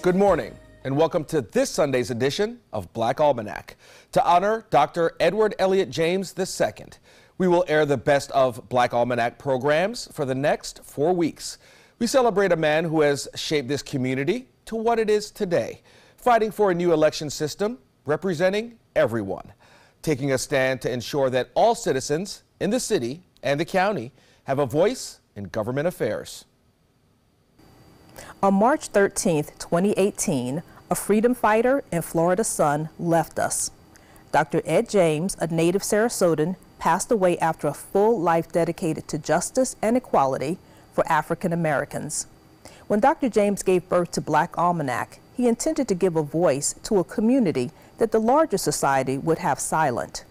Good morning and welcome to this Sunday's edition of Black Almanac. To honor Dr. Edward Elliott James II, we will air the best of Black Almanac programs for the next 4 weeks. We celebrate a man who has shaped this community to what it is today, fighting for a new election system representing everyone, taking a stand to ensure that all citizens in the city and the county have a voice in government affairs. On March 13, 2018, a freedom fighter and Florida son left us. Dr. Ed James, a native Sarasotan, passed away after a full life dedicated to justice and equality for African Americans. When Dr. James gave birth to Black Almanac, he intended to give a voice to a community that the larger society would have silent.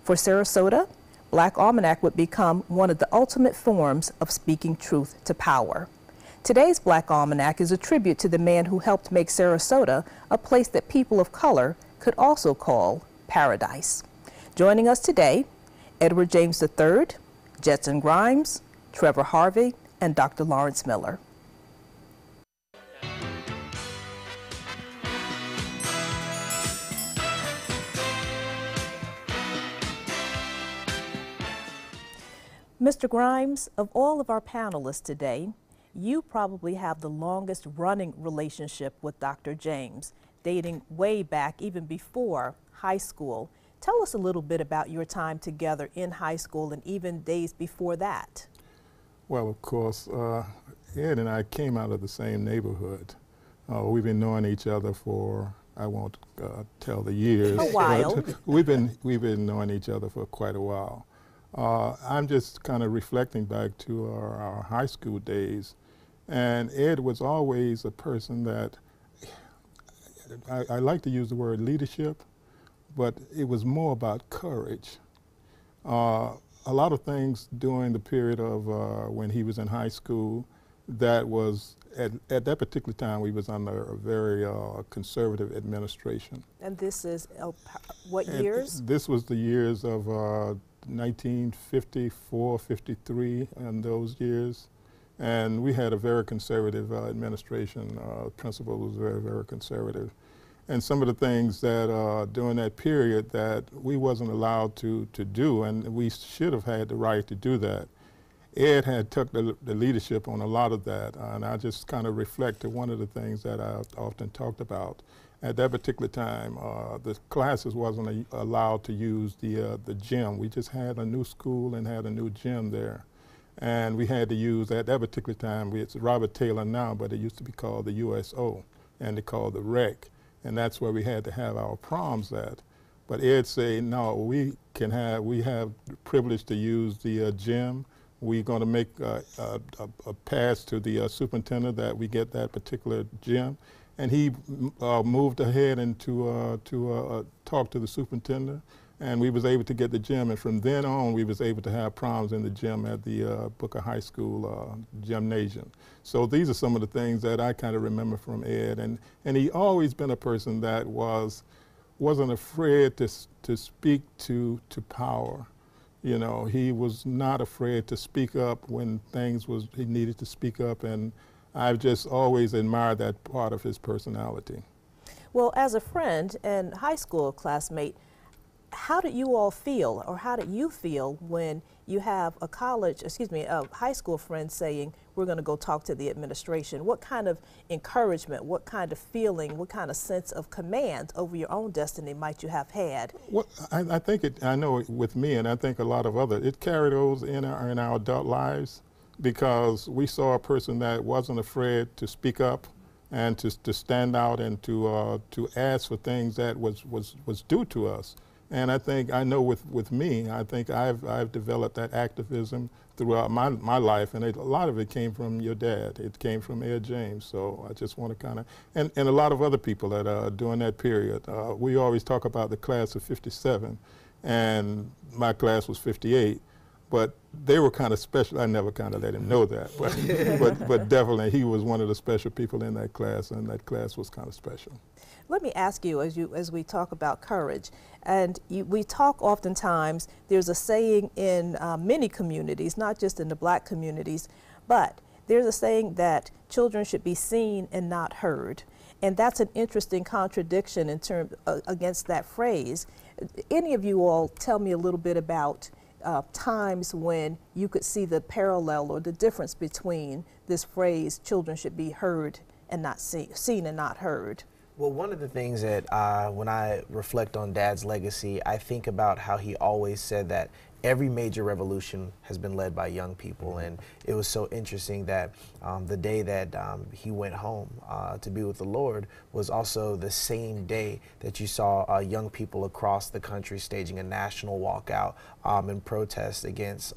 For Sarasota, Black Almanac would become one of the ultimate forms of speaking truth to power. Today's Black Almanac is a tribute to the man who helped make Sarasota a place that people of color could also call paradise. Joining us today, Edward James III, Jetson Grimes, Trevor Harvey, and Dr. Lawrence Miller. Mr. Grimes, of all of our panelists today, you probably have the longest running relationship with Dr. James, dating way back even before high school. Tell us a little bit about your time together in high school and even days before that. Well, of course, Ed and I came out of the same neighborhood. We've been knowing each other for, I won't tell the years. A while. we've been knowing each other for quite a while. I'm just kind of reflecting back to our high school days. And Ed was always a person that, I like to use the word leadership, but it was more about courage. A lot of things during the period of when he was in high school, that was, at that particular time, we was under a very conservative administration. And this is what years? This was the years of 1954, 53, and those years. And we had a very conservative administration. Principal was very, very conservative. And some of the things that during that period that we wasn't allowed to do, and we should have had the right to do that. Ed had took the leadership on a lot of that, and I just kind of reflect to one of the things that I often talked about. At that particular time, the classes wasn't allowed to use the gym. We just had a new school and had a new gym there. And we had to use, at that particular time, it's Robert Taylor now, but it used to be called the USO, and they called the Rec. And that's where we had to have our proms at. But Ed said, no, we have the privilege to use the gym. We're going to make a pass to the superintendent that we get that particular gym. And he moved ahead and to talk to the superintendent. And we was able to get the gym, and from then on, we was able to have proms in the gym at the Booker High School gymnasium. So these are some of the things that I kind of remember from Ed, and he always been a person that wasn't afraid to speak to power. You know, he was not afraid to speak up when he needed to speak up, and I've just always admired that part of his personality. Well, as a friend and high school classmate, how did you all feel, or how did you feel when you have a high school friend saying, we're going to go talk to the administration? What kind of encouragement, what kind of feeling, what kind of sense of command over your own destiny might you have had? Well, I think I know with me, and I think a lot of others, it carried those in our adult lives, because we saw a person that wasn't afraid to speak up and to stand out and to ask for things that was due to us. And I know with me, I think I've developed that activism throughout my life, and a lot of it came from your dad. It came from Ed James. So I just want to kind of, and a lot of other people that during that period. We always talk about the class of '57, and my class was '58. But they were kind of special. I never kind of let him know that, but definitely he was one of the special people in that class, and that class was kind of special. Let me ask you, as we talk about courage, and we talk oftentimes, there's a saying in many communities, not just in the Black communities, but there's a saying that children should be seen and not heard. And that's an interesting contradiction in terms against that phrase. Any of you all tell me a little bit about times when you could see the parallel or the difference between this phrase, children should be heard and not seen and not heard? Well, one of the things that when I reflect on Dad's legacy, I think about how he always said that every major revolution has been led by young people, and it was so interesting that the day that he went home to be with the Lord was also the same day that you saw young people across the country staging a national walkout in protest against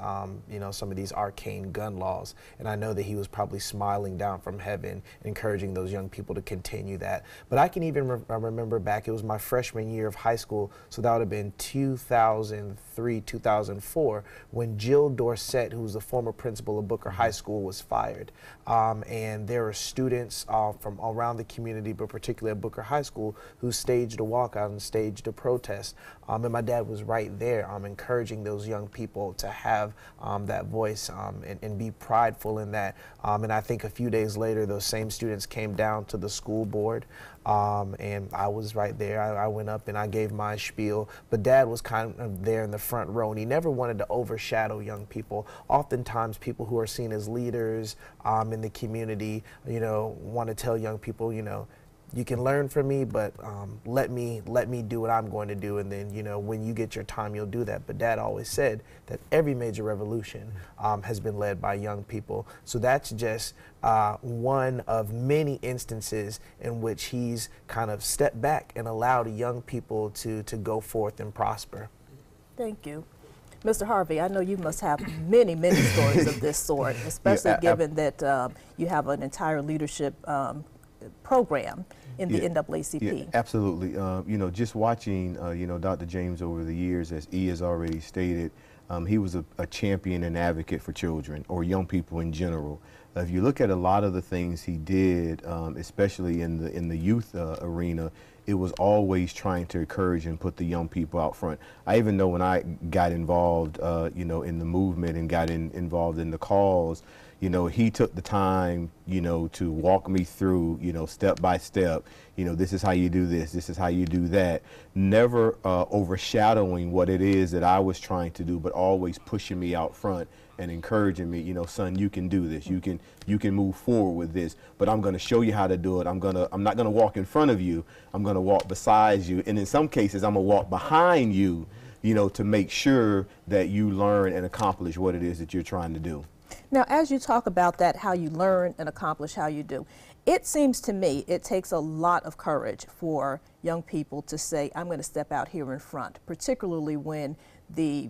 you know, some of these arcane gun laws. And I know that he was probably smiling down from heaven, encouraging those young people to continue that. But I can even remember back, it was my freshman year of high school, so that would have been 2003, 2004, when Jill Dorsett, who was the former principal of Booker High School, was fired. And there were students from around the community, but particularly at Booker High School, who staged a walkout and staged a protest. And my dad was right there encouraging those young people to have that voice and be prideful in that. And I think a few days later, those same students came down to the school board, and I was right there. I went up and I gave my spiel, but Dad was kind of there in the front row, and he never wanted to overshadow young people. Oftentimes, people who are seen as leaders in the community, you know, want to tell young people, you know, you can learn from me, but let me do what I'm going to do, and then, you know, when you get your time, you'll do that. But Dad always said that every major revolution has been led by young people. So that's just one of many instances in which he's kind of stepped back and allowed young people to go forth and prosper. Thank you. Mr. Harvey, I know you must have many, many stories of this sort, especially given that you have an entire leadership program in the NAACP. Yeah, absolutely. You know, just watching, you know, Dr. James over the years, as E has already stated, he was a champion and advocate for children or young people in general. If you look at a lot of the things he did, especially in the youth arena, it was always trying to encourage and put the young people out front. I even know when I got involved, you know, in the movement and got involved in the cause, you know, he took the time, you know, to walk me through, you know, step by step, you know, this is how you do this, this is how you do that, never overshadowing what it is that I was trying to do, but always pushing me out front and encouraging me, you know, son, you can do this, you can move forward with this, but I'm going to show you how to do it. I'm not going to walk in front of you, I'm going to walk beside you, and in some cases I'm going to walk behind you, you know, to make sure that you learn and accomplish what it is that you're trying to do. Now, as you talk about that, how you learn and accomplish how you do, it seems to me it takes a lot of courage for young people to say, I'm going to step out here in front, particularly when the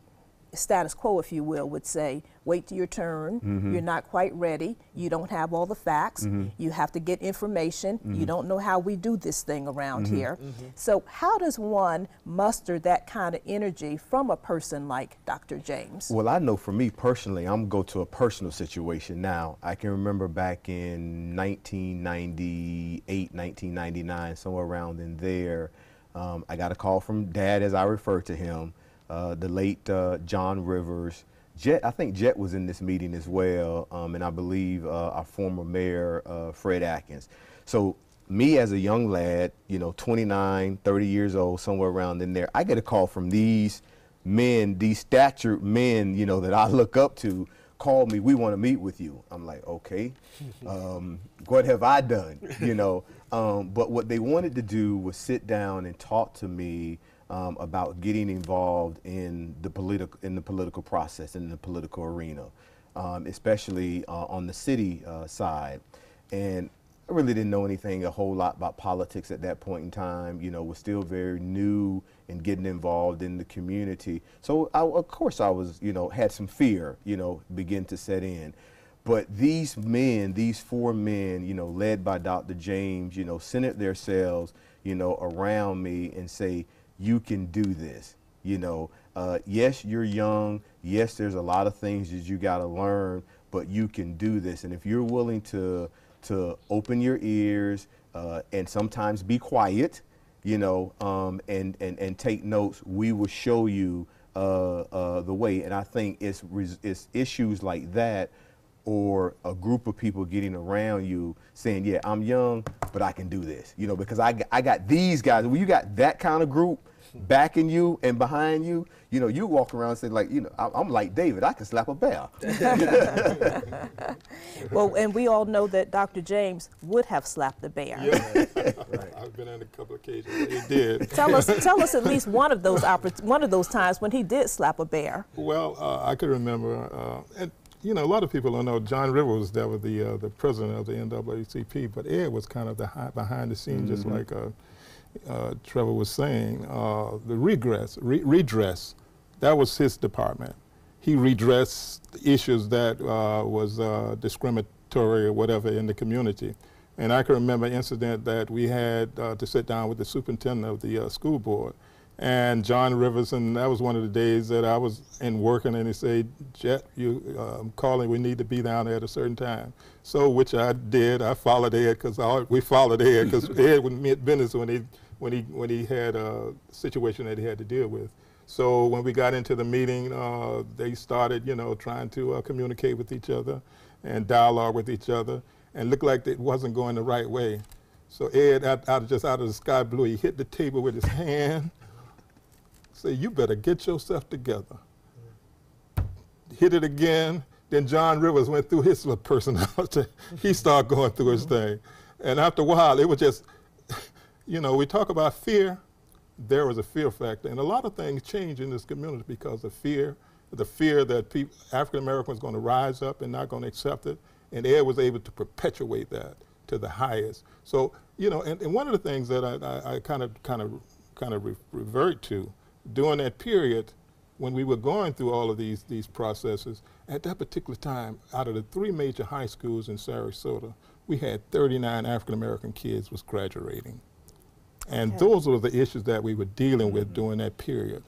status quo, if you will, would say, wait till your turn, you're not quite ready, you don't have all the facts, you have to get information, you don't know how we do this thing around here. So how does one muster that kind of energy from a person like Dr. James? Well, I know for me personally, I'm going to go to a personal situation now. I can remember back in 1998, 1999, somewhere around in there, I got a call from Dad, as I refer to him, the late John Rivers. Jet, I think Jet was in this meeting as well, and I believe our former mayor, Fred Atkins. So me as a young lad, you know, 29, 30 years old, somewhere around in there, I get a call from these men, these statured men, you know, that I look up to, call me, we want to meet with you. I'm like, okay, what have I done, you know? But what they wanted to do was sit down and talk to me about getting involved in the political process, in the political arena, especially on the city side. And I really didn't know anything a whole lot about politics at that point in time. You know, was still very new in getting involved in the community. So of course I was, you know, had some fear, you know, begin to set in. But these men, these four men, you know, led by Dr. James, you know, centered themselves, you know, around me and say, you can do this, you know. Yes, you're young. Yes, there's a lot of things that you got to learn, but you can do this. And if you're willing to open your ears and sometimes be quiet, you know, and take notes, we will show you the way. And I think it's issues like that or a group of people getting around you saying, yeah, I'm young, but I can do this, you know, because I got these guys. When you got that kind of group backing you and behind you, you know, you walk around and say, like, you know, I'm like David, I can slap a bear. Well, and we all know that Dr. James would have slapped the bear. Yeah. Right. I've been on a couple of occasions where he did. Tell us at least one of those times when he did slap a bear. Well, I could remember, and you know, a lot of people don't know John Rivers that was the president of the NAACP, but Ed was kind of the behind the scenes, just like Trevor was saying. The redress, that was his department. He redressed issues that was discriminatory or whatever in the community. And I can remember an incident that we had to sit down with the superintendent of the school board. And John Rivers, and that was one of the days that I was in working, and he said, Jet, I'm calling, we need to be down there at a certain time. So, which I did. I followed Ed, because we followed Ed, because Ed would meet business when he had a situation that he had to deal with. So when we got into the meeting, they started, you know, trying to communicate with each other and dialogue with each other, and looked like it wasn't going the right way. So Ed, just out of the sky blue, he hit the table with his hand. Say, you better get yourself together. Hit it again. Then John Rivers went through his little personality. He started going through his thing. And after a while, it was just, you know, we talk about fear. There was a fear factor. And a lot of things change in this community because of fear, the fear that African Americans are going to rise up and not going to accept it. And Ed was able to perpetuate that to the highest. So, you know, and one of the things that I kind of revert to, during that period, when we were going through all of these processes, at that particular time, out of the 3 major high schools in Sarasota, we had 39 African-American kids was graduating. And those were the issues that we were dealing with during that period.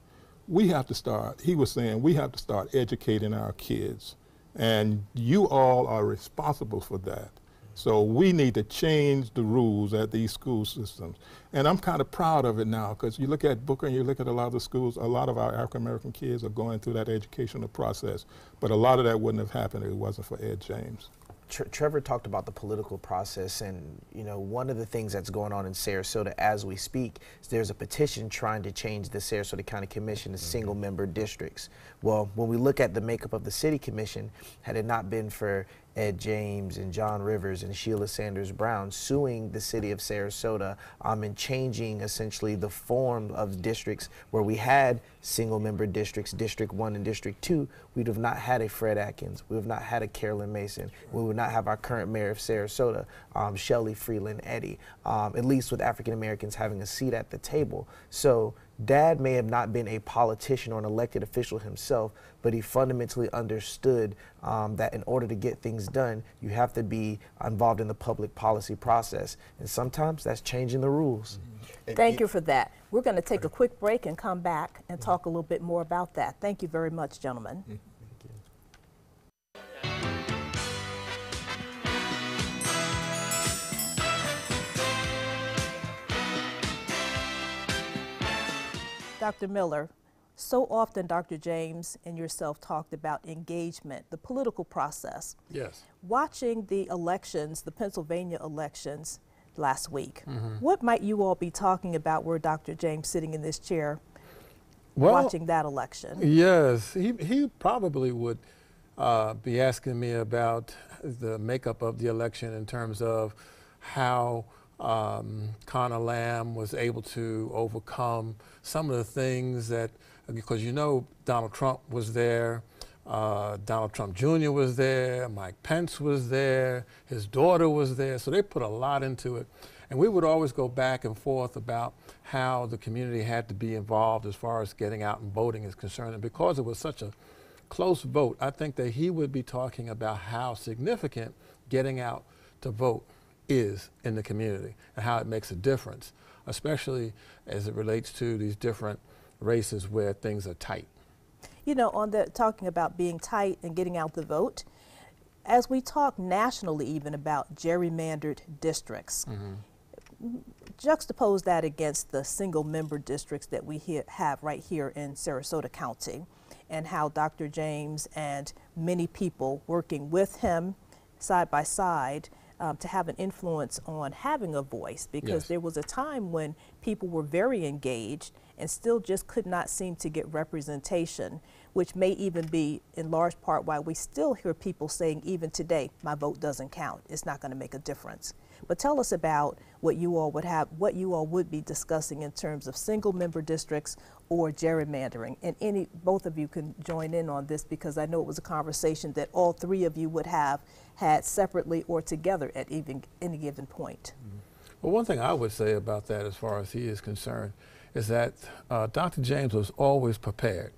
We have to start, he was saying, we have to start educating our kids. And you all are responsible for that. So we need to change the rules at these school systems. And I'm kind of proud of it now, because you look at Booker and you look at a lot of the schools, a lot of our African-American kids are going through that educational process. But a lot of that wouldn't have happened if it wasn't for Ed James. Trevor talked about the political process, and you know, one of the things that's going on in Sarasota as we speak is there's a petition trying to change the Sarasota County Commission to single-member districts. Well, when we look at the makeup of the City Commission, had it not been for Ed James and John Rivers and Sheila Sanders Brown suing the city of Sarasota and changing essentially the form of districts where we had single-member districts, District 1 and District 2, we'd have not had a Fred Atkins, we would have not had a Carolyn Mason, we would not have our current mayor of Sarasota, Shelley Freeland Eddy, at least with African Americans having a seat at the table. So Dad may have not been a politician or an elected official himself, but he fundamentally understood that in order to get things done, you have to be involved in the public policy process. And sometimes that's changing the rules. Thank you for that. We're going to take a quick break and come back and talk a little bit more about that. Thank you very much, gentlemen. Dr. Miller, so often Dr. James and yourself talked about engagement, the political process. Yes. Watching the elections, the Pennsylvania elections last week, what might you all be talking about were Dr. James sitting in this chair watching that election? Yes, he probably would be asking me about the makeup of the election in terms of how Connor Lamb was able to overcome some of the things that, because you know Donald Trump was there, Donald Trump Jr. was there, Mike Pence was there, his daughter was there, so they put a lot into it. And we would always go back and forth about how the community had to be involved as far as getting out and voting is concerned. And because it was such a close vote, I think that he would be talking about how significant getting out to vote is in the community and how it makes a difference, especially as it relates to these different races where things are tight. You know, on the talking about being tight and getting out the vote, as we talk nationally even about gerrymandered districts, juxtapose that against the single member districts that we have right here in Sarasota County, and how Dr. James and many people working with him side by side to have an influence on having a voice, because Yes. there was a time when people were very engaged and still just could not seem to get representation, which may even be in large part why we still hear people saying even today, my vote doesn't count, it's not going to make a difference. But tell us about what you all would be discussing in terms of single member districts or gerrymandering. And both of you can join in on this, because I know it was a conversation that all three of you would have had separately or together at any given point. Mm-hmm. Well, one thing I would say about that as far as he is concerned is that Dr. James was always prepared.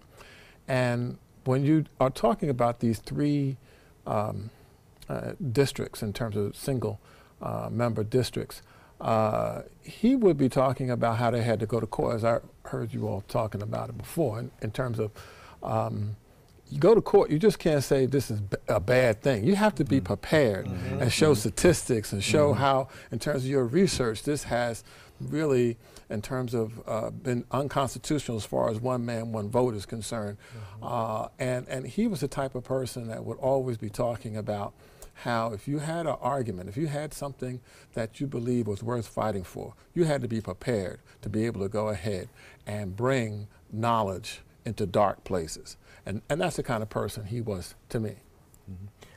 And when you are talking about these three districts in terms of single member districts, he would be talking about how they had to go to court, as I heard you all talking about it before, in terms of you go to court, you just can't say this is a bad thing. You have to be prepared and show statistics and show how, in terms of your research, this has really, in terms of been unconstitutional as far as one man, one vote is concerned. And he was the type of person that would always be talking about how if you had an argument, if you had something that you believe was worth fighting for, you had to be prepared to be able to go ahead and bring knowledge into dark places. And that's the kind of person he was to me.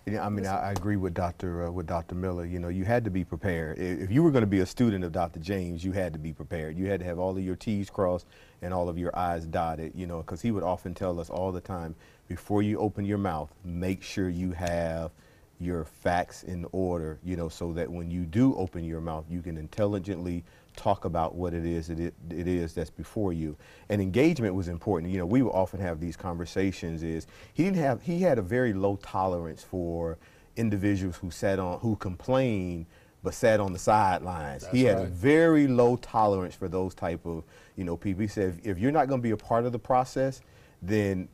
Yeah, I mean, I agree with Dr. Miller. You know, you had to be prepared. If you were going to be a student of Dr. James, you had to be prepared. You had to have all of your T's crossed and all of your I's dotted, you know, because he would often tell us all the time, before you open your mouth, make sure you have your facts in order, you know, so that when you do open your mouth, you can intelligently talk about what it is that's before you. And engagement was important. You know, we would often have these conversations. He had a very low tolerance for individuals who complained but sat on the sidelines. He had a very low tolerance for those type of, you know, people. He said, if you're not going to be a part of the process, then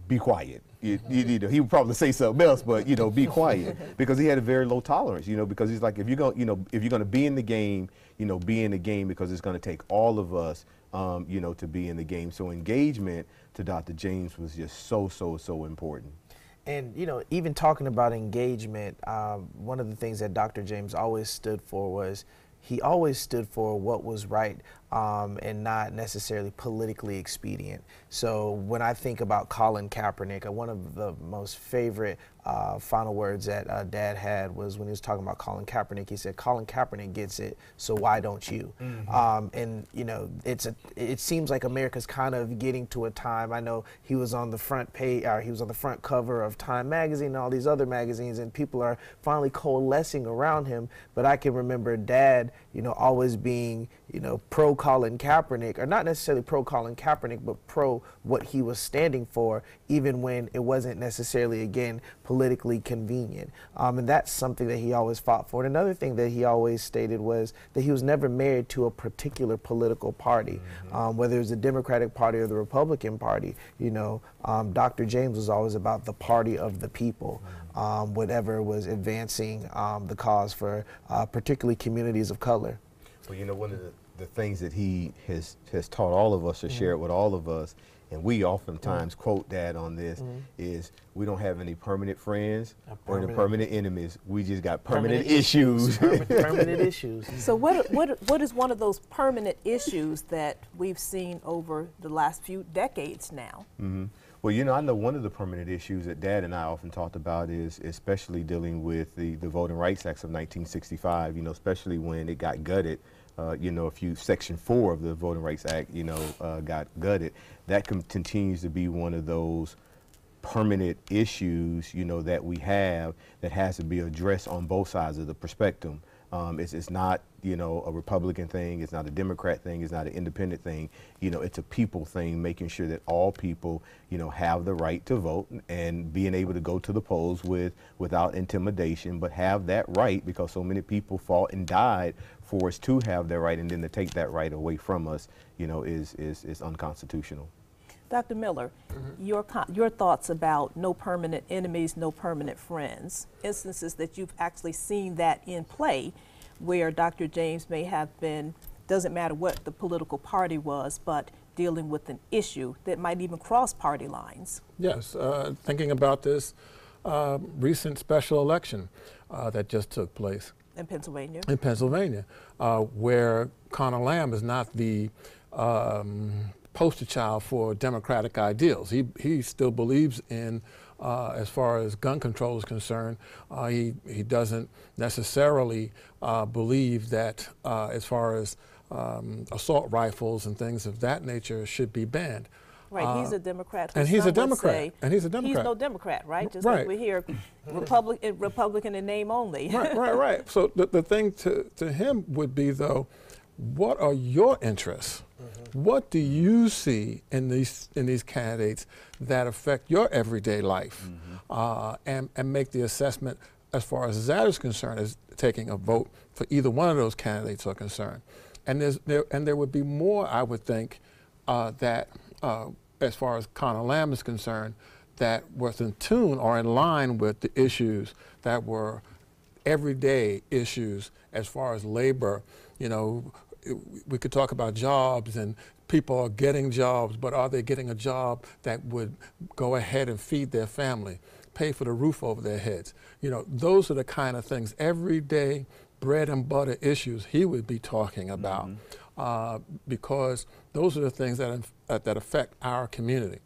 be quiet. You know, he would probably say something else, but, you know, be quiet, because he had a very low tolerance, you know, because he's like, if you're going to be in the game, you know, be in the game, because it's going to take all of us, you know, to be in the game. So engagement to Dr. James was just so important. And, you know, even talking about engagement, one of the things that Dr. James always stood for was he always stood for what was right and not necessarily politically expedient. So when I think about Colin Kaepernick, one of the most favorite final words that Dad had was when he was talking about Colin Kaepernick. He said, "Colin Kaepernick gets it, so why don't you?" And you know, it seems like America's kind of getting to a time. I know he was on the front page, he was on the front cover of Time magazine and all these other magazines, and people are finally coalescing around him. But I can remember Dad, you know, always being, you know, pro Colin Kaepernick, or not necessarily pro Colin Kaepernick, but pro what he was standing for, even when it wasn't necessarily, again, politically convenient. And that's something that he always fought for. And another thing that he always stated was that he was never married to a particular political party, whether it was the Democratic Party or the Republican Party. You know, Dr. James was always about the party of the people, whatever was advancing the cause for particularly communities of color. Well, you know, one of the things that he has taught all of us, or shared with all of us, and we oftentimes quote Dad on this, is we don't have any permanent friends or any permanent enemies. We just got permanent issues. Permanent issues. So what is one of those permanent issues that we've seen over the last few decades now? Well, you know, I know one of the permanent issues that Dad and I often talked about is especially dealing with the Voting Rights Acts of 1965, you know, especially when it got gutted. You know, Section 4 of the Voting Rights Act, you know, got gutted. That continues to be one of those permanent issues, you know, that we have that has to be addressed on both sides of the spectrum. It's not, you know, a Republican thing, it's not a Democrat thing, it's not an independent thing. You know, it's a people thing, making sure that all people, you know, have the right to vote and being able to go to the polls without intimidation, but have that right, because so many people fought and died for us to have that right, and then to take that right away from us, you know, is unconstitutional. Dr. Miller, your thoughts about no permanent enemies, no permanent friends, instances that you've actually seen that in play, where Dr. James may have been, doesn't matter what the political party was, but dealing with an issue that might even cross party lines. Yes, thinking about this recent special election that just took place In Pennsylvania. in Pennsylvania, where Connor Lamb is not the poster child for democratic ideals. He still believes in, as far as gun control is concerned, he doesn't necessarily believe that as far as assault rifles and things of that nature should be banned. Right, he's a Democrat. Who And he's a some would Democrat. say And he's a Democrat. He's no Democrat, right? Just Right. like we hear Republican in name only. Right. So the thing to him would be, though, what are your interests? What do you see in these candidates that affect your everyday life, and make the assessment as far as that is concerned, as taking a vote for either one of those candidates are concerned. And there would be more, I would think, that as far as Connor Lamb is concerned, that was in tune or in line with the issues that were everyday issues as far as labor. You know, we could talk about jobs, and people are getting jobs, but are they getting a job that would go ahead and feed their family, pay for the roof over their heads? You know, those are the kind of things, everyday bread and butter issues he would be talking about, because those are the things that affect our community.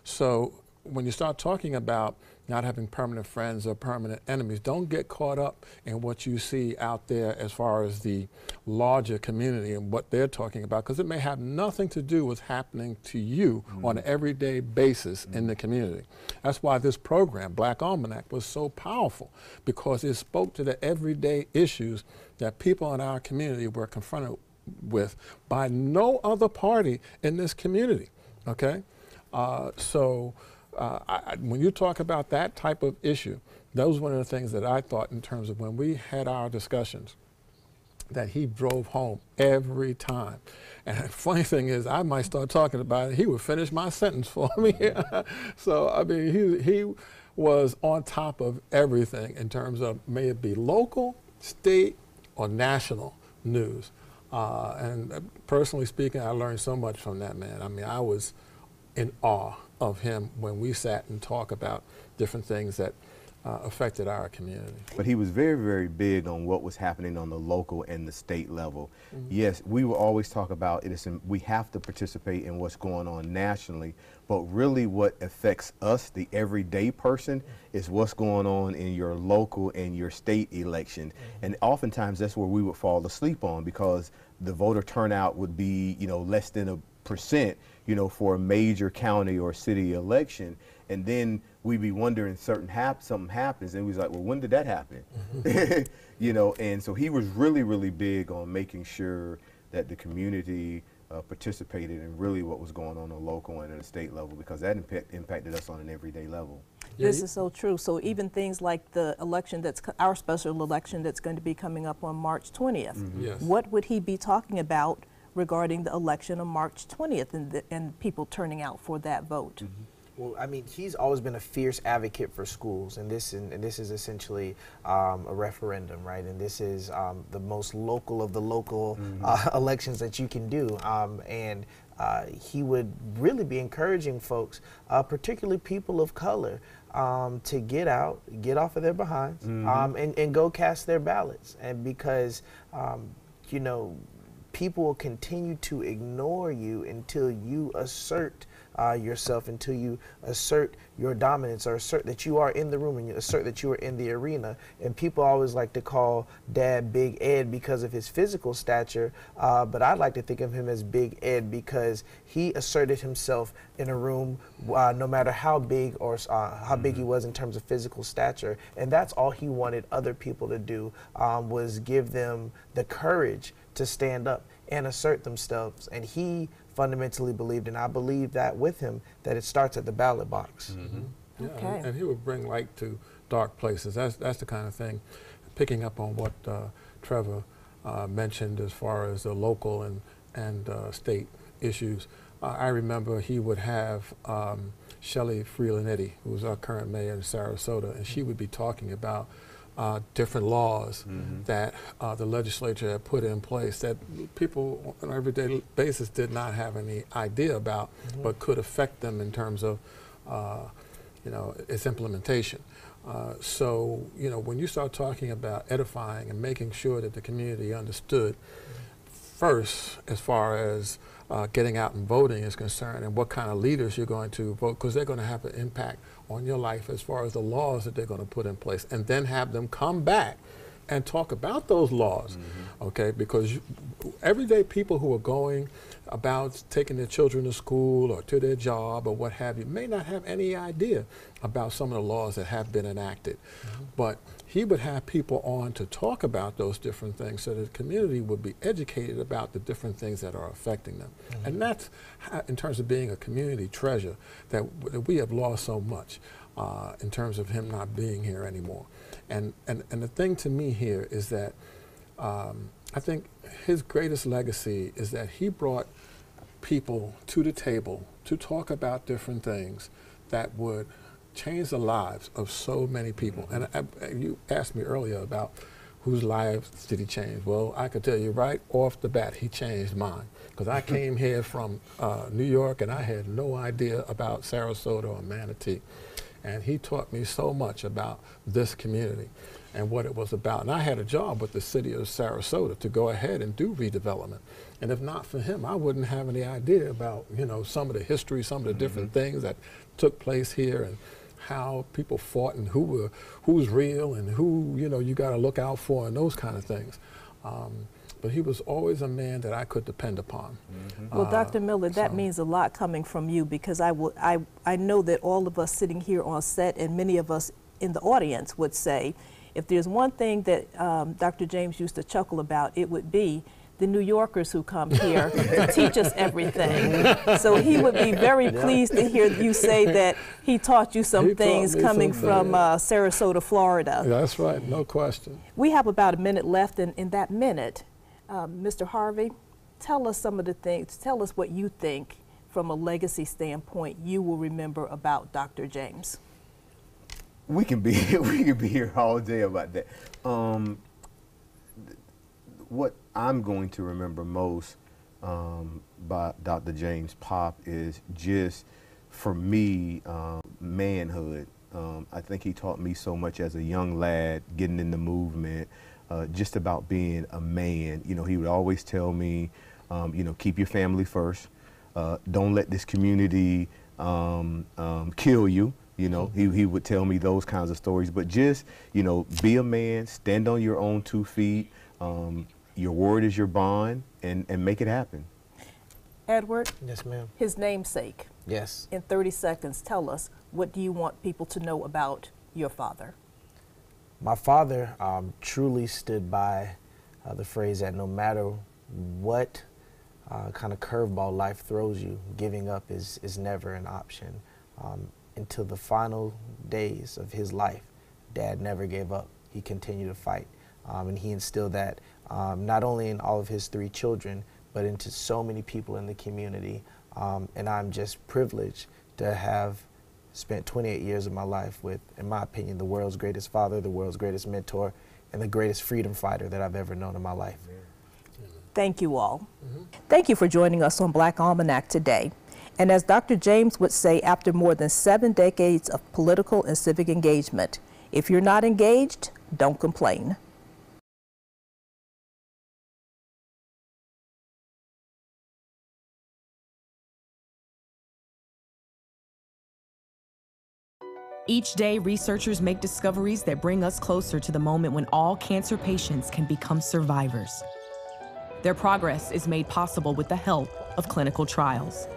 So when you start talking about not having permanent friends or permanent enemies, don't get caught up in what you see out there as far as the larger community and what they're talking about, because it may have nothing to do with happening to you on an everyday basis in the community. That's why this program, Black Almanac, was so powerful, because it spoke to the everyday issues that people in our community were confronted with by no other party in this community, okay? When you talk about that type of issue, that was one of the things that I thought in terms of when we had our discussions, that he drove home every time. And the funny thing is, I might start talking about it, he would finish my sentence for me. So, I mean, he was on top of everything in terms of, may it be local, state, or national news. And personally speaking, I learned so much from that man. I mean, I was in awe of him when we sat and talked about different things that affected our community. But he was very, very big on what was happening on the local and the state level. Yes, we will always talk about it. We have to participate in what's going on nationally, but really what affects us, the everyday person, is what's going on in your local and your state election. And oftentimes that's where we would fall asleep on, because the voter turnout would be, you know, less than 1%, you know, for a major county or city election. And then we'd be wondering something happens, and we was like, well, when did that happen? You know, and so he was really, really big on making sure that the community participated in really what was going on the local and at the state level, because that impacted us on an everyday level. This is so true. So even things like the election that's our special election that's going to be coming up on March 20th, Yes. what would he be talking about regarding the election on March 20th and people turning out for that vote? Well, I mean, he's always been a fierce advocate for schools, and this is essentially a referendum, right? And this is the most local of the local elections that you can do. And he would really be encouraging folks, particularly people of color, to get out, get off of their behinds, and go cast their ballots. And because, you know, people will continue to ignore you until you assert yourself, until you assert your dominance, or assert that you are in the room, and you assert that you are in the arena. And people always like to call Dad Big Ed because of his physical stature, but I'd like to think of him as Big Ed because he asserted himself in a room no matter how big or how big he was in terms of physical stature. And that's all he wanted other people to do, was give them the courage to stand up and assert themselves. And he fundamentally believed, and I believe that with him, that it starts at the ballot box. Yeah, Okay. and he would bring light to dark places. That's the kind of thing, picking up on what Trevor mentioned as far as the local and state issues. I remember he would have Shelley Freelanetti, who was our current mayor in Sarasota, and she would be talking about different laws that the legislature had put in place that people on an everyday basis did not have any idea about, but could affect them in terms of, you know, its implementation. So, you know, when you start talking about edifying and making sure that the community understood first as far as getting out and voting is concerned and what kind of leaders you're going to vote, because they're going to have an impact on your life as far as the laws that they're going to put in place, and then have them come back and talk about those laws, okay? Because everyday people who are going about taking their children to school or to their job or what have you may not have any idea about some of the laws that have been enacted. But he would have people on to talk about those different things so that the community would be educated about the different things that are affecting them. And that's how, in terms of being a community treasure, that we have lost so much in terms of him not being here anymore. And the thing to me here is that I think his greatest legacy is that he brought people to the table to talk about different things that would change the lives of so many people. And you asked me earlier about whose lives did he change. Well, I could tell you right off the bat, he changed mine. Because I came here from New York and I had no idea about Sarasota or Manatee. And he taught me so much about this community and what it was about. And I had a job with the city of Sarasota to go ahead and do redevelopment. And if not for him, I wouldn't have any idea about, you know, some of the history, some of the different things that took place here and how people fought and who's real and who, you know, you got to look out for and those kind of things. But he was always a man that I could depend upon. Well, Dr. Miller, that means a lot coming from you, because I know that all of us sitting here on set and many of us in the audience would say, if there's one thing that Dr. James used to chuckle about, it would be the New Yorkers who come here to teach us everything. So he would be very pleased to hear you say that he taught you some things coming from Sarasota, Florida. Yeah, that's right, no question. We have about a minute left, and in that minute, Mr. Harvey, tell us some of the things, tell us what you think from a legacy standpoint you will remember about Dr. James. We can be here all day about that. What I'm going to remember most about Dr. James Pop is just, for me, manhood. I think he taught me so much as a young lad, getting in the movement, just about being a man. You know, he would always tell me, you know, keep your family first. Don't let this community kill you. You know, he would tell me those kinds of stories, but just, you know, be a man, stand on your own 2 feet. Your word is your bond, and make it happen. Edward? Yes, ma'am. His namesake. Yes. In 30 seconds, tell us, what do you want people to know about your father? My father truly stood by the phrase that no matter what kind of curveball life throws you, giving up is never an option. Until the final days of his life, Dad never gave up. He continued to fight. And he instilled that not only in all of his 3 children, but into so many people in the community. And I'm just privileged to have spent 28 years of my life with, in my opinion, the world's greatest father, the world's greatest mentor, and the greatest freedom fighter that I've ever known in my life. Thank you all. Thank you for joining us on Black Almanac today. And as Dr. James would say, after more than 7 decades of political and civic engagement, if you're not engaged, don't complain. Each day, researchers make discoveries that bring us closer to the moment when all cancer patients can become survivors. Their progress is made possible with the help of clinical trials.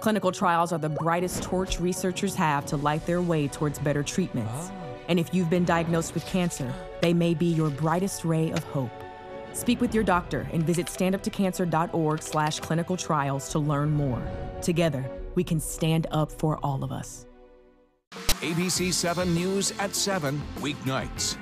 Clinical trials are the brightest torch researchers have to light their way towards better treatments. And if you've been diagnosed with cancer, they may be your brightest ray of hope. Speak with your doctor and visit standuptocancer.org/clinical trials to learn more. Together, we can stand up for all of us. ABC 7 News at 7, weeknights.